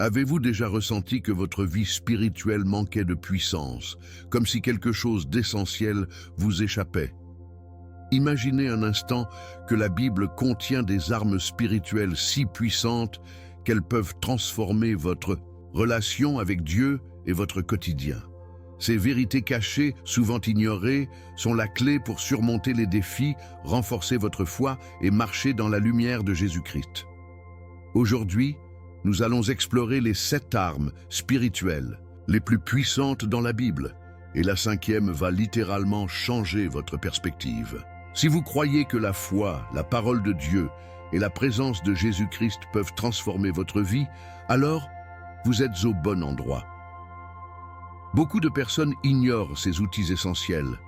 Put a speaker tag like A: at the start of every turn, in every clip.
A: Avez-vous déjà ressenti que votre vie spirituelle manquait de puissance, comme si quelque chose d'essentiel vous échappait? Imaginez un instant que la Bible contient des armes spirituelles si puissantes qu'elles peuvent transformer votre relation avec Dieu et votre quotidien. Ces vérités cachées, souvent ignorées, sont la clé pour surmonter les défis, renforcer votre foi et marcher dans la lumière de Jésus-Christ. Aujourd'hui, nous allons explorer les 7 armes spirituelles les plus puissantes dans la Bible, et la 5e va littéralement changer votre perspective. Si vous croyez que la foi, la parole de Dieu et la présence de Jésus-Christ peuvent transformer votre vie, alors vous êtes au bon endroit. Beaucoup de personnes ignorent ces outils essentiels,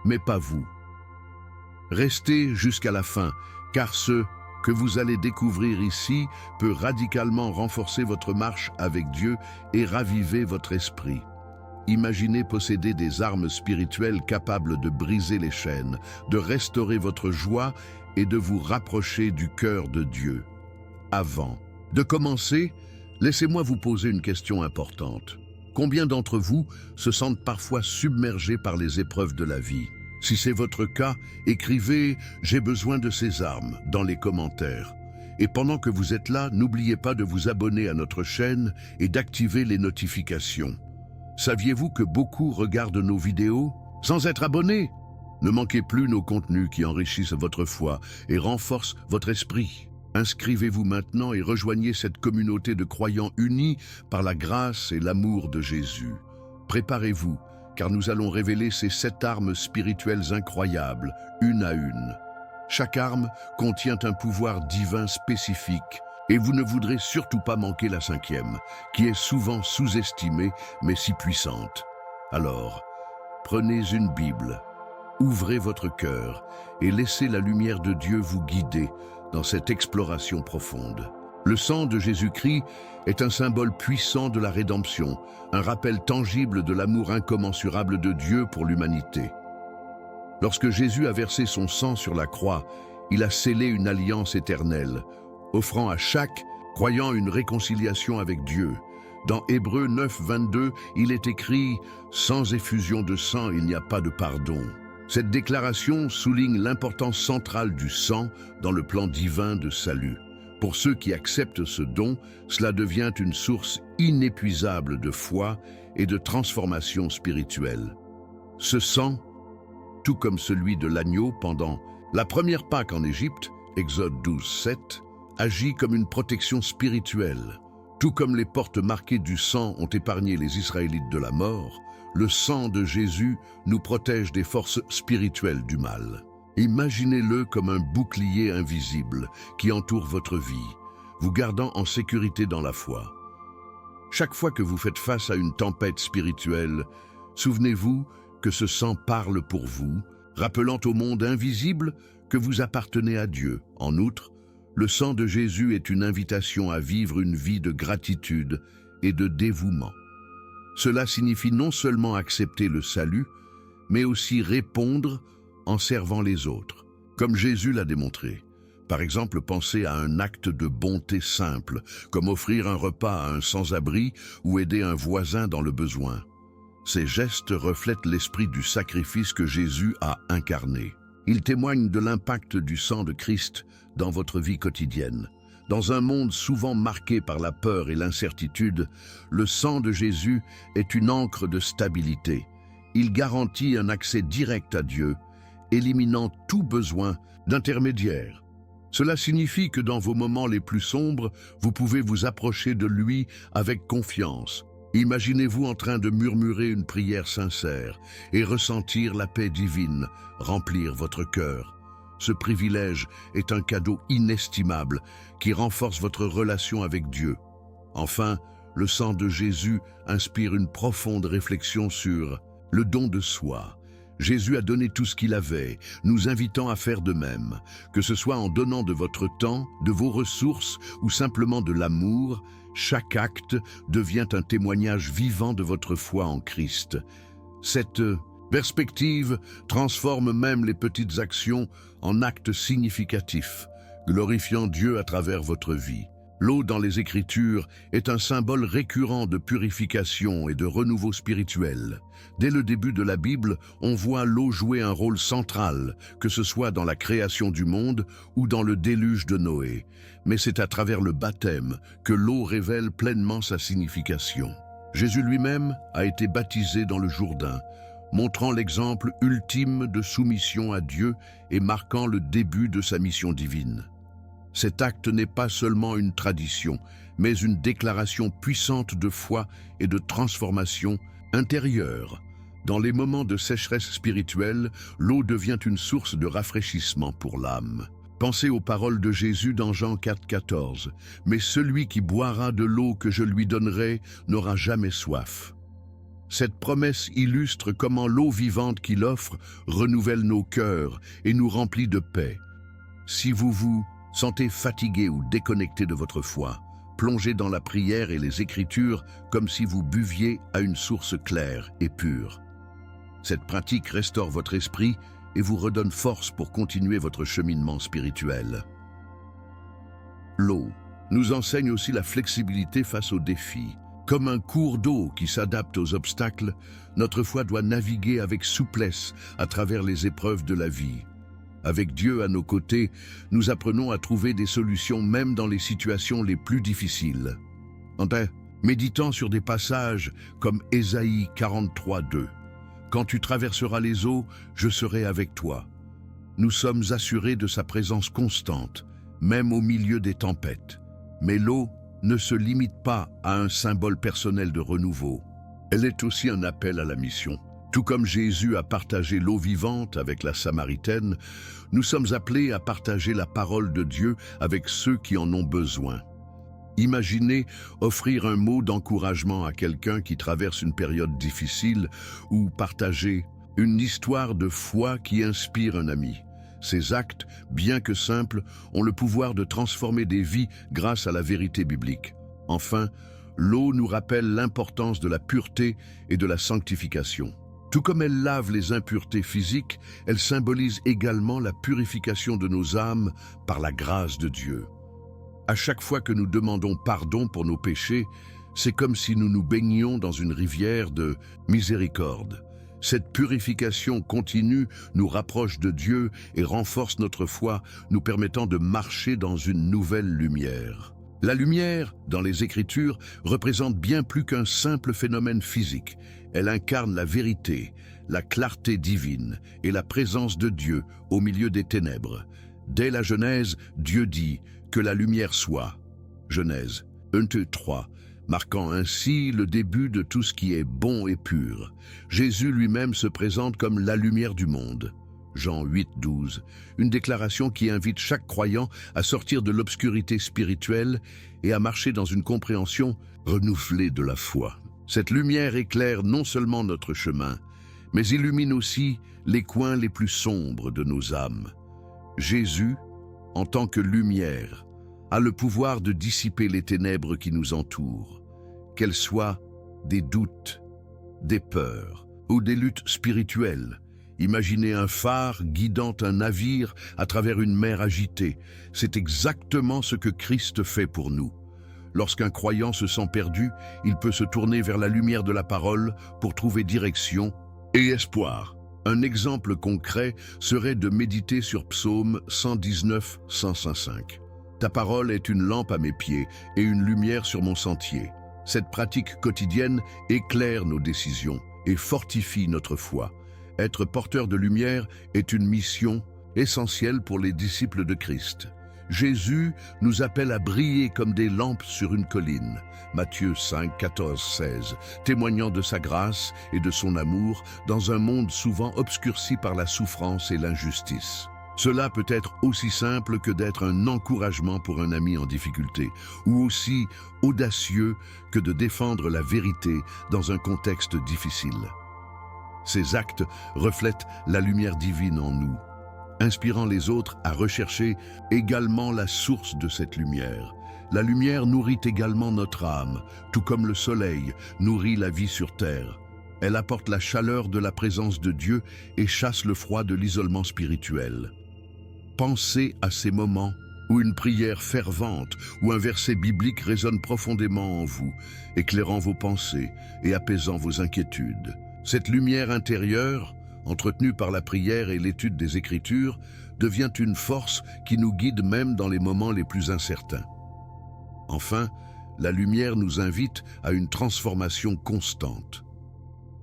A: mais pas vous. Restez jusqu'à la fin, car ce que vous allez découvrir ici peut radicalement renforcer votre marche avec Dieu et raviver votre esprit. Imaginez posséder des armes spirituelles capables de briser les chaînes, de restaurer votre joie et de vous rapprocher du cœur de Dieu. Avant de commencer, laissez-moi vous poser une question importante. Combien d'entre vous se sentent parfois submergés par les épreuves de la vie? Si c'est votre cas, écrivez « J'ai besoin de ces armes » dans les commentaires. Et pendant que vous êtes là, n'oubliez pas de vous abonner à notre chaîne et d'activer les notifications. Saviez-vous que beaucoup regardent nos vidéos sans être abonnés? Ne manquez plus nos contenus qui enrichissent votre foi et renforcent votre esprit. Inscrivez-vous maintenant et rejoignez cette communauté de croyants unis par la grâce et l'amour de Jésus. Préparez-vous, car nous allons révéler ces 7 armes spirituelles incroyables, une à une. Chaque arme contient un pouvoir divin spécifique, et vous ne voudrez surtout pas manquer la 5e, qui est souvent sous-estimée, mais si puissante. Alors, prenez une Bible, ouvrez votre cœur et laissez la lumière de Dieu vous guider dans cette exploration profonde. Le sang de Jésus-Christ est un symbole puissant de la rédemption, un rappel tangible de l'amour incommensurable de Dieu pour l'humanité. Lorsque Jésus a versé son sang sur la croix, il a scellé une alliance éternelle, offrant à chaque croyant une réconciliation avec Dieu. Dans Hébreux 9, 22, il est écrit « Sans effusion de sang, il n'y a pas de pardon ». Cette déclaration souligne l'importance centrale du sang dans le plan divin de salut. Pour ceux qui acceptent ce don, cela devient une source inépuisable de foi et de transformation spirituelle. Ce sang, tout comme celui de l'agneau pendant la première Pâque en Égypte, Exode 12, 7, agit comme une protection spirituelle. Tout comme les portes marquées du sang ont épargné les Israélites de la mort, le sang de Jésus nous protège des forces spirituelles du mal. Imaginez-le comme un bouclier invisible qui entoure votre vie, vous gardant en sécurité dans la foi. Chaque fois que vous faites face à une tempête spirituelle, souvenez-vous que ce sang parle pour vous, rappelant au monde invisible que vous appartenez à Dieu. En outre, le sang de Jésus est une invitation à vivre une vie de gratitude et de dévouement. Cela signifie non seulement accepter le salut, mais aussi répondre en servant les autres, comme Jésus l'a démontré. Par exemple, pensez à un acte de bonté simple, comme offrir un repas à un sans-abri ou aider un voisin dans le besoin. Ces gestes reflètent l'esprit du sacrifice que Jésus a incarné. Ils témoignent de l'impact du sang de Christ dans votre vie quotidienne. Dans un monde souvent marqué par la peur et l'incertitude, le sang de Jésus est une ancre de stabilité. Il garantit un accès direct à Dieu, éliminant tout besoin d'intermédiaire. Cela signifie que dans vos moments les plus sombres, vous pouvez vous approcher de lui avec confiance. Imaginez-vous en train de murmurer une prière sincère et ressentir la paix divine remplir votre cœur. Ce privilège est un cadeau inestimable qui renforce votre relation avec Dieu. Enfin, le sang de Jésus inspire une profonde réflexion sur le don de soi. Jésus a donné tout ce qu'il avait, nous invitant à faire de même, que ce soit en donnant de votre temps, de vos ressources ou simplement de l'amour. Chaque acte devient un témoignage vivant de votre foi en Christ. Cette perspective transforme même les petites actions en actes significatifs, glorifiant Dieu à travers votre vie. L'eau dans les Écritures est un symbole récurrent de purification et de renouveau spirituel. Dès le début de la Bible, on voit l'eau jouer un rôle central, que ce soit dans la création du monde ou dans le déluge de Noé. Mais c'est à travers le baptême que l'eau révèle pleinement sa signification. Jésus lui-même a été baptisé dans le Jourdain, montrant l'exemple ultime de soumission à Dieu et marquant le début de sa mission divine. Cet acte n'est pas seulement une tradition, mais une déclaration puissante de foi et de transformation intérieure. Dans les moments de sécheresse spirituelle, l'eau devient une source de rafraîchissement pour l'âme. Pensez aux paroles de Jésus dans Jean 4,14. « Mais celui qui boira de l'eau que je lui donnerai n'aura jamais soif. » Cette promesse illustre comment l'eau vivante qu'il offre renouvelle nos cœurs et nous remplit de paix. Si vous sentez fatigué ou déconnecté de votre foi, plongez dans la prière et les Écritures comme si vous buviez à une source claire et pure. Cette pratique restaure votre esprit et vous redonne force pour continuer votre cheminement spirituel. L'eau nous enseigne aussi la flexibilité face aux défis. Comme un cours d'eau qui s'adapte aux obstacles, notre foi doit naviguer avec souplesse à travers les épreuves de la vie. Avec Dieu à nos côtés, nous apprenons à trouver des solutions même dans les situations les plus difficiles. En méditant sur des passages comme Ésaïe 43:2. « Quand tu traverseras les eaux, je serai avec toi. » Nous sommes assurés de sa présence constante, même au milieu des tempêtes. Mais l'eau ne se limite pas à un symbole personnel de renouveau. Elle est aussi un appel à la mission. Tout comme Jésus a partagé l'eau vivante avec la Samaritaine, nous sommes appelés à partager la parole de Dieu avec ceux qui en ont besoin. Imaginez offrir un mot d'encouragement à quelqu'un qui traverse une période difficile ou partager une histoire de foi qui inspire un ami. Ces actes, bien que simples, ont le pouvoir de transformer des vies grâce à la vérité biblique. Enfin, l'eau nous rappelle l'importance de la pureté et de la sanctification. Tout comme elle lave les impuretés physiques, elle symbolise également la purification de nos âmes par la grâce de Dieu. À chaque fois que nous demandons pardon pour nos péchés, c'est comme si nous nous baignions dans une rivière de miséricorde. Cette purification continue nous rapproche de Dieu et renforce notre foi, nous permettant de marcher dans une nouvelle lumière. La lumière, dans les Écritures, représente bien plus qu'un simple phénomène physique. Elle incarne la vérité, la clarté divine et la présence de Dieu au milieu des ténèbres. Dès la Genèse, Dieu dit « que la lumière soit ». Genèse 1:3, marquant ainsi le début de tout ce qui est bon et pur. Jésus lui-même se présente comme la lumière du monde. Jean 8:12, une déclaration qui invite chaque croyant à sortir de l'obscurité spirituelle et à marcher dans une compréhension renouvelée de la foi. Cette lumière éclaire non seulement notre chemin, mais illumine aussi les coins les plus sombres de nos âmes. Jésus, en tant que lumière, a le pouvoir de dissiper les ténèbres qui nous entourent, qu'elles soient des doutes, des peurs ou des luttes spirituelles. Imaginez un phare guidant un navire à travers une mer agitée. C'est exactement ce que Christ fait pour nous. Lorsqu'un croyant se sent perdu, il peut se tourner vers la lumière de la parole pour trouver direction et espoir. Un exemple concret serait de méditer sur Psaume 119, 105. « Ta parole est une lampe à mes pieds et une lumière sur mon sentier. » Cette pratique quotidienne éclaire nos décisions et fortifie notre foi. Être porteur de lumière est une mission essentielle pour les disciples de Christ. Jésus nous appelle à briller comme des lampes sur une colline. Matthieu 5, 14, 16, témoignant de sa grâce et de son amour dans un monde souvent obscurci par la souffrance et l'injustice. Cela peut être aussi simple que d'être un encouragement pour un ami en difficulté, ou aussi audacieux que de défendre la vérité dans un contexte difficile. Ces actes reflètent la lumière divine en nous, inspirant les autres à rechercher également la source de cette lumière. La lumière nourrit également notre âme, tout comme le soleil nourrit la vie sur terre. Elle apporte la chaleur de la présence de Dieu et chasse le froid de l'isolement spirituel. Pensez à ces moments où une prière fervente ou un verset biblique résonne profondément en vous, éclairant vos pensées et apaisant vos inquiétudes. Cette lumière intérieure, entretenue par la prière et l'étude des Écritures, devient une force qui nous guide même dans les moments les plus incertains. Enfin, la lumière nous invite à une transformation constante.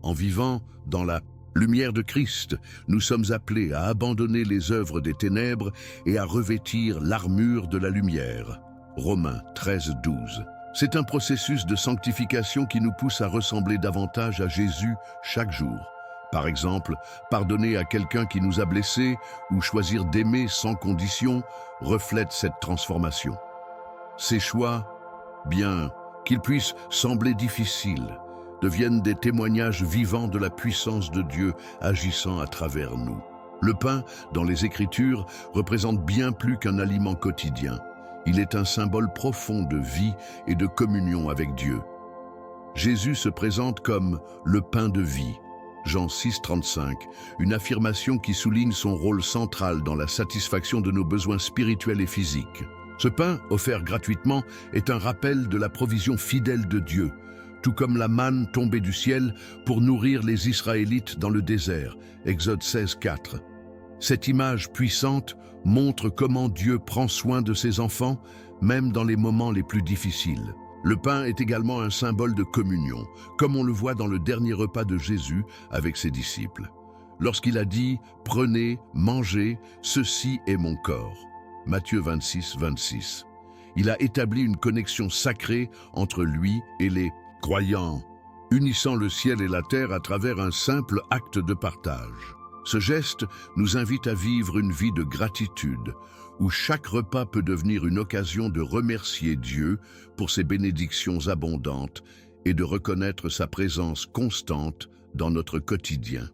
A: En vivant dans la lumière de Christ, nous sommes appelés à abandonner les œuvres des ténèbres et à revêtir l'armure de la lumière. Romains 13:12. C'est un processus de sanctification qui nous pousse à ressembler davantage à Jésus chaque jour. Par exemple, pardonner à quelqu'un qui nous a blessés ou choisir d'aimer sans condition reflète cette transformation. Ces choix, bien qu'ils puissent sembler difficiles, deviennent des témoignages vivants de la puissance de Dieu agissant à travers nous. Le pain, dans les Écritures, représente bien plus qu'un aliment quotidien. Il est un symbole profond de vie et de communion avec Dieu. Jésus se présente comme le pain de vie. Jean 6:35, une affirmation qui souligne son rôle central dans la satisfaction de nos besoins spirituels et physiques. Ce pain, offert gratuitement, est un rappel de la provision fidèle de Dieu, tout comme la manne tombée du ciel pour nourrir les Israélites dans le désert, Exode 16:4. Cette image puissante montre comment Dieu prend soin de ses enfants, même dans les moments les plus difficiles. Le pain est également un symbole de communion, comme on le voit dans le dernier repas de Jésus avec ses disciples. Lorsqu'il a dit « Prenez, mangez, ceci est mon corps ». Matthieu 26:26. Il a établi une connexion sacrée entre lui et les croyants, unissant le ciel et la terre à travers un simple acte de partage. Ce geste nous invite à vivre une vie de gratitude, où chaque repas peut devenir une occasion de remercier Dieu pour ses bénédictions abondantes et de reconnaître sa présence constante dans notre quotidien.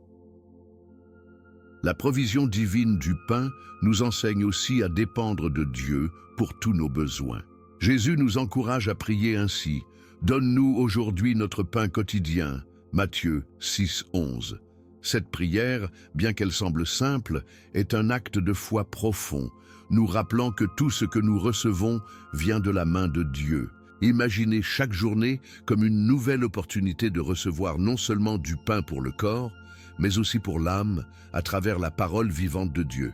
A: La provision divine du pain nous enseigne aussi à dépendre de Dieu pour tous nos besoins. Jésus nous encourage à prier ainsi. « Donne-nous aujourd'hui notre pain quotidien » Matthieu 6:11. Cette prière, bien qu'elle semble simple, est un acte de foi profond, nous rappelant que tout ce que nous recevons vient de la main de Dieu. Imaginez chaque journée comme une nouvelle opportunité de recevoir non seulement du pain pour le corps, mais aussi pour l'âme, à travers la parole vivante de Dieu.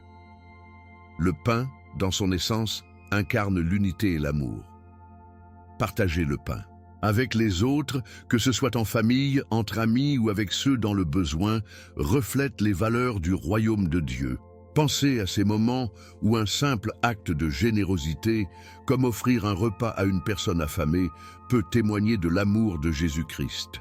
A: Le pain, dans son essence, incarne l'unité et l'amour. Partagez le pain avec les autres, que ce soit en famille, entre amis ou avec ceux dans le besoin, reflète les valeurs du royaume de Dieu. Pensez à ces moments où un simple acte de générosité, comme offrir un repas à une personne affamée, peut témoigner de l'amour de Jésus-Christ.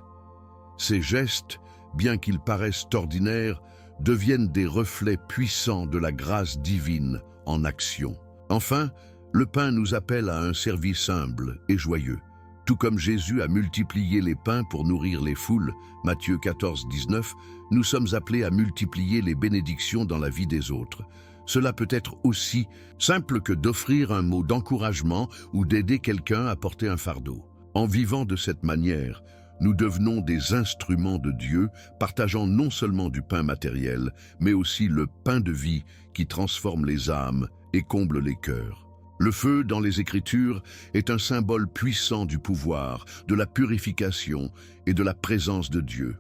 A: Ces gestes, bien qu'ils paraissent ordinaires, deviennent des reflets puissants de la grâce divine en action. Enfin, le pain nous appelle à un service humble et joyeux. Tout comme Jésus a multiplié les pains pour nourrir les foules, Matthieu 14:19, nous sommes appelés à multiplier les bénédictions dans la vie des autres. Cela peut être aussi simple que d'offrir un mot d'encouragement ou d'aider quelqu'un à porter un fardeau. En vivant de cette manière, nous devenons des instruments de Dieu, partageant non seulement du pain matériel, mais aussi le pain de vie qui transforme les âmes et comble les cœurs. Le feu, dans les Écritures, est un symbole puissant du pouvoir, de la purification et de la présence de Dieu.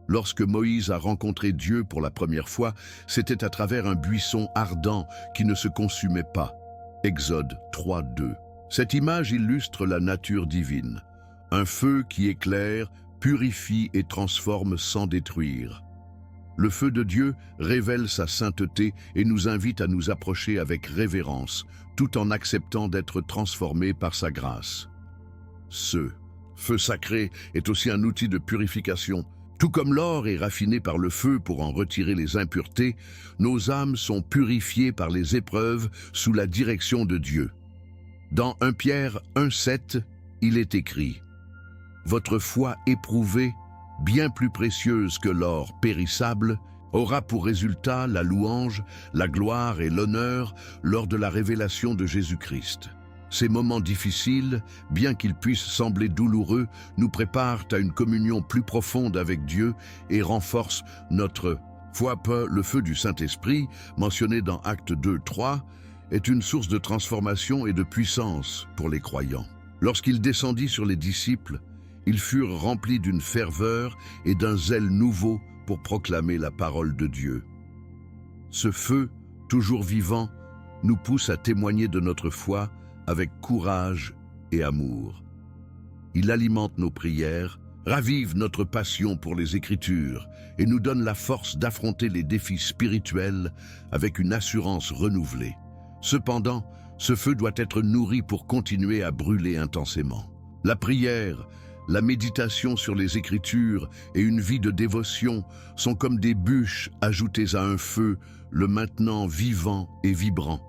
A: Lorsque Moïse a rencontré Dieu pour la première fois, c'était à travers un buisson ardent qui ne se consumait pas. Exode 3:2. Cette image illustre la nature divine. Un feu qui éclaire, purifie et transforme sans détruire. Le feu de Dieu révèle sa sainteté et nous invite à nous approcher avec révérence, tout en acceptant d'être transformés par sa grâce. Ce feu sacré est aussi un outil de purification. Tout comme l'or est raffiné par le feu pour en retirer les impuretés, nos âmes sont purifiées par les épreuves sous la direction de Dieu. Dans 1 Pierre 1:7, il est écrit « Votre foi éprouvée, bien plus précieuse que l'or périssable, aura pour résultat la louange, la gloire et l'honneur lors de la révélation de Jésus-Christ. » Ces moments difficiles, bien qu'ils puissent sembler douloureux, nous préparent à une communion plus profonde avec Dieu et renforcent notre foi. Le feu du Saint-Esprit, mentionné dans Actes 2:3, est une source de transformation et de puissance pour les croyants. Lorsqu'il descendit sur les disciples, ils furent remplis d'une ferveur et d'un zèle nouveau pour proclamer la parole de Dieu. Ce feu, toujours vivant, nous pousse à témoigner de notre foi avec courage et amour. Il alimente nos prières, ravive notre passion pour les Écritures et nous donne la force d'affronter les défis spirituels avec une assurance renouvelée. Cependant, ce feu doit être nourri pour continuer à brûler intensément. La prière, la méditation sur les Écritures et une vie de dévotion sont comme des bûches ajoutées à un feu, le maintenant vivant et vibrant.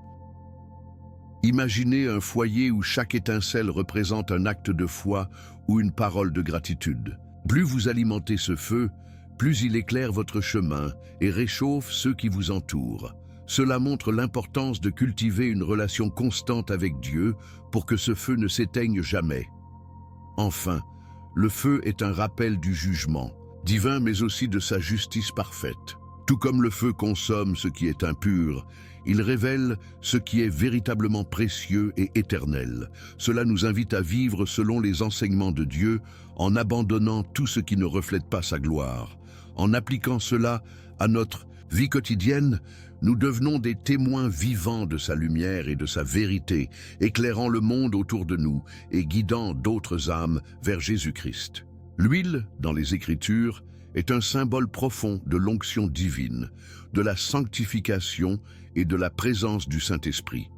A: Imaginez un foyer où chaque étincelle représente un acte de foi ou une parole de gratitude. Plus vous alimentez ce feu, plus il éclaire votre chemin et réchauffe ceux qui vous entourent. Cela montre l'importance de cultiver une relation constante avec Dieu pour que ce feu ne s'éteigne jamais. Enfin, le feu est un rappel du jugement, divin mais aussi de sa justice parfaite. Tout comme le feu consomme ce qui est impur, il révèle ce qui est véritablement précieux et éternel. Cela nous invite à vivre selon les enseignements de Dieu en abandonnant tout ce qui ne reflète pas sa gloire. En appliquant cela à notre vie quotidienne, nous devenons des témoins vivants de sa lumière et de sa vérité, éclairant le monde autour de nous et guidant d'autres âmes vers Jésus-Christ. L'huile, dans les Écritures, est un symbole profond de l'onction divine, de la sanctification et de la présence du Saint-Esprit.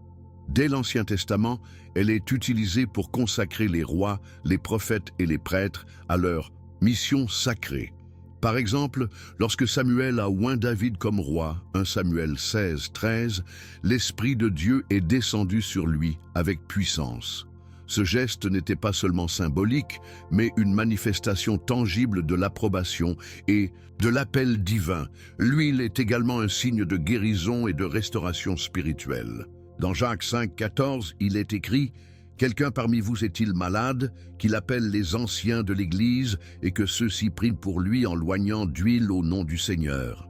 A: Dès l'Ancien Testament, elle est utilisée pour consacrer les rois, les prophètes et les prêtres à leur mission sacrée. Par exemple, lorsque Samuel a oint David comme roi, 1 Samuel 16, 13, l'Esprit de Dieu est descendu sur lui avec puissance. Ce geste n'était pas seulement symbolique, mais une manifestation tangible de l'approbation et de l'appel divin. L'huile est également un signe de guérison et de restauration spirituelle. Dans Jacques 5, 14, il est écrit « Quelqu'un parmi vous est-il malade, qu'il appelle les anciens de l'Église et que ceux-ci prient pour lui en loignant d'huile au nom du Seigneur ».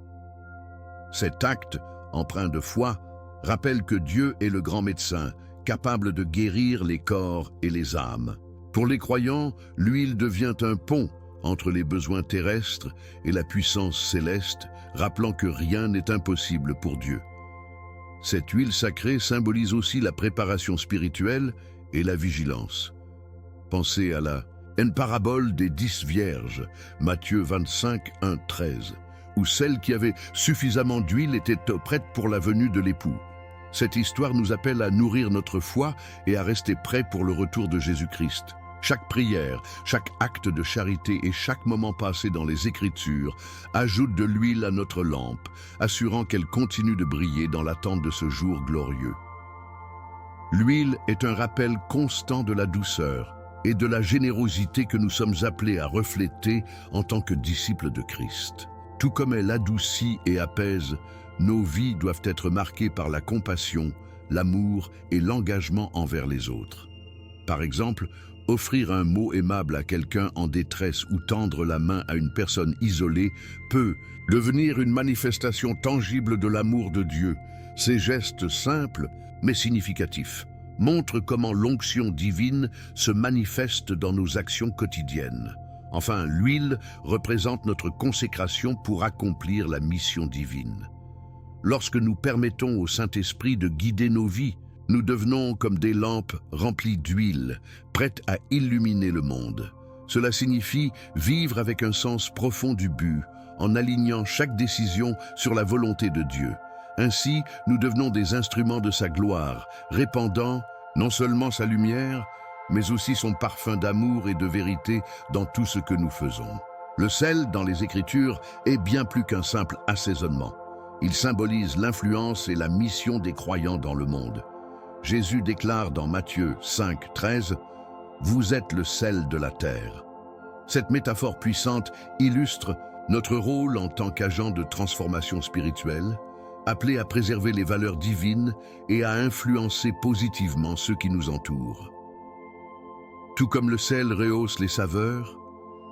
A: Cet acte, empreint de foi, rappelle que Dieu est le grand médecin, capable de guérir les corps et les âmes. Pour les croyants, l'huile devient un pont entre les besoins terrestres et la puissance céleste, rappelant que rien n'est impossible pour Dieu. Cette huile sacrée symbolise aussi la préparation spirituelle et la vigilance. Pensez à la parabole des 10 vierges, Matthieu 25, 1, 13, où celles qui avaient suffisamment d'huile étaient prêtes pour la venue de l'époux. Cette histoire nous appelle à nourrir notre foi et à rester prêts pour le retour de Jésus-Christ. Chaque prière, chaque acte de charité et chaque moment passé dans les Écritures ajoute de l'huile à notre lampe, assurant qu'elle continue de briller dans l'attente de ce jour glorieux. L'huile est un rappel constant de la douceur et de la générosité que nous sommes appelés à refléter en tant que disciples de Christ. Tout comme elle adoucit et apaise, nos vies doivent être marquées par la compassion, l'amour et l'engagement envers les autres. Par exemple, offrir un mot aimable à quelqu'un en détresse ou tendre la main à une personne isolée peut devenir une manifestation tangible de l'amour de Dieu. Ces gestes simples, mais significatifs, montrent comment l'onction divine se manifeste dans nos actions quotidiennes. Enfin, l'huile représente notre consécration pour accomplir la mission divine. Lorsque nous permettons au Saint-Esprit de guider nos vies, nous devenons comme des lampes remplies d'huile, prêtes à illuminer le monde. Cela signifie vivre avec un sens profond du but, en alignant chaque décision sur la volonté de Dieu. Ainsi, nous devenons des instruments de sa gloire, répandant non seulement sa lumière, mais aussi son parfum d'amour et de vérité dans tout ce que nous faisons. Le sel, dans les Écritures, est bien plus qu'un simple assaisonnement. Il symbolise l'influence et la mission des croyants dans le monde. Jésus déclare dans Matthieu 5, 13 « Vous êtes le sel de la terre ». Cette métaphore puissante illustre notre rôle en tant qu'agent de transformation spirituelle, appelé à préserver les valeurs divines et à influencer positivement ceux qui nous entourent. Tout comme le sel rehausse les saveurs,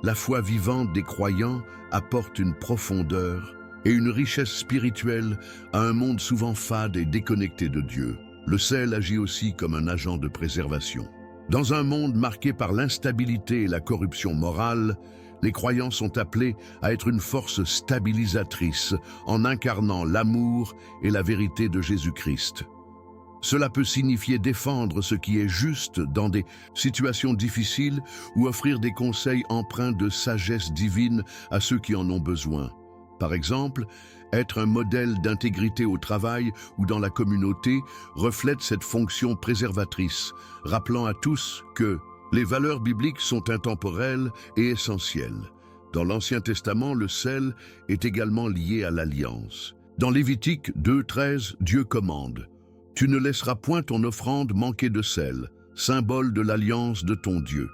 A: la foi vivante des croyants apporte une profondeur et une richesse spirituelle à un monde souvent fade et déconnecté de Dieu. Le sel agit aussi comme un agent de préservation. Dans un monde marqué par l'instabilité et la corruption morale, les croyants sont appelés à être une force stabilisatrice en incarnant l'amour et la vérité de Jésus-Christ. Cela peut signifier défendre ce qui est juste dans des situations difficiles ou offrir des conseils empreints de sagesse divine à ceux qui en ont besoin. Par exemple, être un modèle d'intégrité au travail ou dans la communauté reflète cette fonction préservatrice, rappelant à tous que les valeurs bibliques sont intemporelles et essentielles. Dans l'Ancien Testament, le sel est également lié à l'alliance. Dans Lévitique 2:13, Dieu commande: « Tu ne laisseras point ton offrande manquer de sel, symbole de l'alliance de ton Dieu. »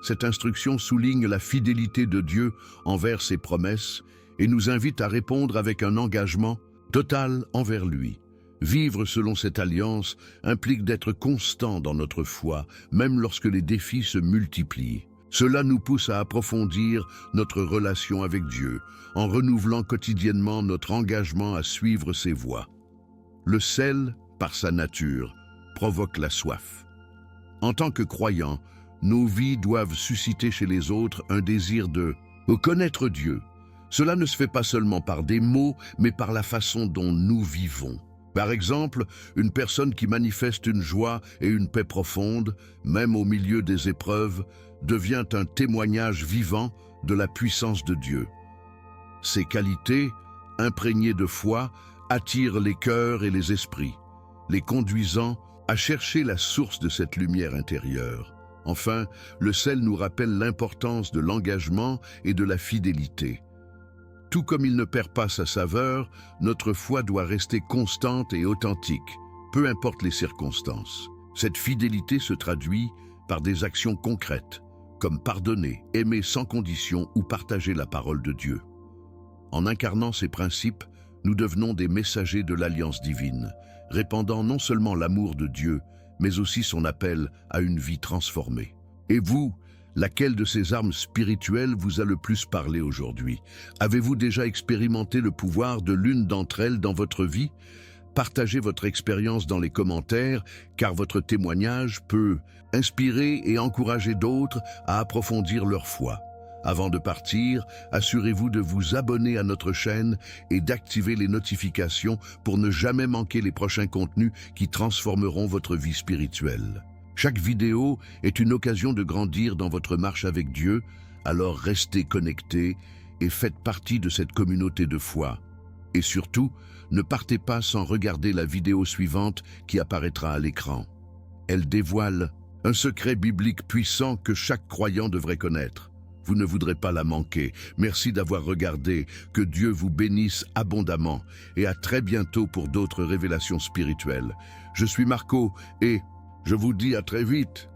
A: Cette instruction souligne la fidélité de Dieu envers ses promesses et nous invite à répondre avec un engagement total envers lui. Vivre selon cette alliance implique d'être constant dans notre foi, même lorsque les défis se multiplient. Cela nous pousse à approfondir notre relation avec Dieu, en renouvelant quotidiennement notre engagement à suivre ses voies. Le sel, par sa nature, provoque la soif. En tant que croyants, nos vies doivent susciter chez les autres un désir de connaître Dieu. Cela ne se fait pas seulement par des mots, mais par la façon dont nous vivons. Par exemple, une personne qui manifeste une joie et une paix profonde, même au milieu des épreuves, devient un témoignage vivant de la puissance de Dieu. Ces qualités, imprégnées de foi, attirent les cœurs et les esprits, les conduisant à chercher la source de cette lumière intérieure. Enfin, le sel nous rappelle l'importance de l'engagement et de la fidélité. Tout comme il ne perd pas sa saveur, notre foi doit rester constante et authentique, peu importe les circonstances. Cette fidélité se traduit par des actions concrètes, comme pardonner, aimer sans condition ou partager la parole de Dieu. En incarnant ces principes, nous devenons des messagers de l'alliance divine, répandant non seulement l'amour de Dieu, mais aussi son appel à une vie transformée. Et vous, laquelle de ces armes spirituelles vous a le plus parlé aujourd'hui? Avez-vous déjà expérimenté le pouvoir de l'une d'entre elles dans votre vie? Partagez votre expérience dans les commentaires, car votre témoignage peut inspirer et encourager d'autres à approfondir leur foi. Avant de partir, assurez-vous de vous abonner à notre chaîne et d'activer les notifications pour ne jamais manquer les prochains contenus qui transformeront votre vie spirituelle. Chaque vidéo est une occasion de grandir dans votre marche avec Dieu, alors restez connectés et faites partie de cette communauté de foi. Et surtout, ne partez pas sans regarder la vidéo suivante qui apparaîtra à l'écran. Elle dévoile un secret biblique puissant que chaque croyant devrait connaître. Vous ne voudrez pas la manquer. Merci d'avoir regardé. Que Dieu vous bénisse abondamment et à très bientôt pour d'autres révélations spirituelles. Je suis Marco et je vous dis à très vite.